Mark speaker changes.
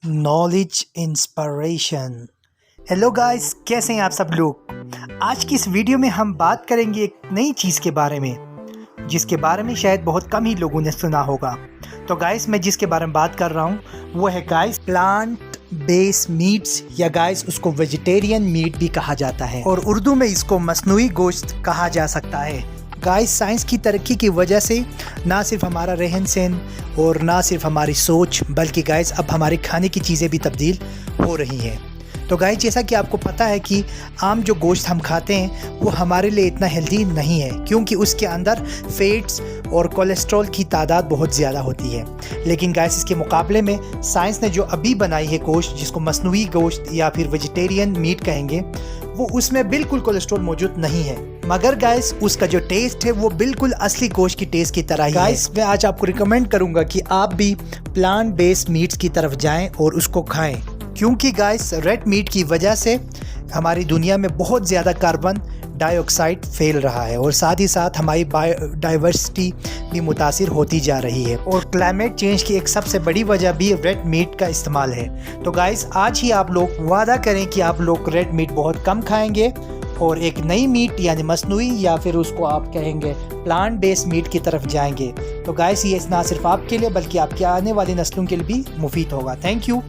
Speaker 1: Knowledge inspiration. Hello guys, कैसे हैं आप सब लोग। आज की इस वीडियो में हम बात करेंगे एक नई चीज़ के बारे में जिसके बारे में शायद बहुत कम ही लोगों ने सुना होगा। तो गाइस, मैं जिसके बारे में बात कर रहा हूँ वो है गाइस प्लांट बेस्ड मीट्स, या गाइस उसको वेजिटेरियन मीट भी कहा जाता है और उर्दू में इसको मसनूई गोश्त कहा जा सकता है। गाइस, साइंस की तरक्की की वजह से ना सिर्फ हमारा रहन सहन और ना सिर्फ हमारी सोच, बल्कि गाइस अब हमारे खाने की चीज़ें भी तब्दील हो रही हैं। तो गाइस, जैसा कि आपको पता है कि आम जो गोश्त हम खाते हैं वो हमारे लिए इतना हेल्दी नहीं है, क्योंकि उसके अंदर फैट्स और कोलेस्ट्रॉल की तादाद बहुत ज़्यादा होती है। लेकिन गाइस, इसके मुकाबले में साइंस ने जो अभी बनाई है गोश्त, जिसको मसनूई गोश्त या फिर वेजिटेरियन मीट कहेंगे, वो उसमें बिल्कुल कोलेस्ट्रॉल मौजूद नहीं है, मगर गाइस उसका जो टेस्ट है वो बिल्कुल असली गोश्त की टेस्ट की तरह ही गाइस है। मैं आज आपको रिकमेंड करूंगा कि आप भी प्लांट बेस्ड मीट्स की तरफ जाएं और उसको खाएं, क्योंकि गाइस रेड मीट की वजह से हमारी दुनिया में बहुत ज़्यादा कार्बन डाइऑक्साइड फैल रहा है और साथ ही साथ हमारी बायोडाइवर्सिटी भी मुतासिर होती जा रही है, और क्लाइमेट चेंज की एक सबसे बड़ी वजह भी रेड मीट का इस्तेमाल है। तो गाइस, आज ही आप लोग वादा करें कि आप लोग रेड मीट बहुत कम खाएंगे और एक नई मीट यानी मसनूई, या फिर उसको आप कहेंगे प्लांट बेस्ड मीट की तरफ जाएंगे। तो गाइस, ये ना सिर्फ आपके लिए बल्कि आपके आने वाली नस्लों के लिए भी मुफीद होगा। Thank you.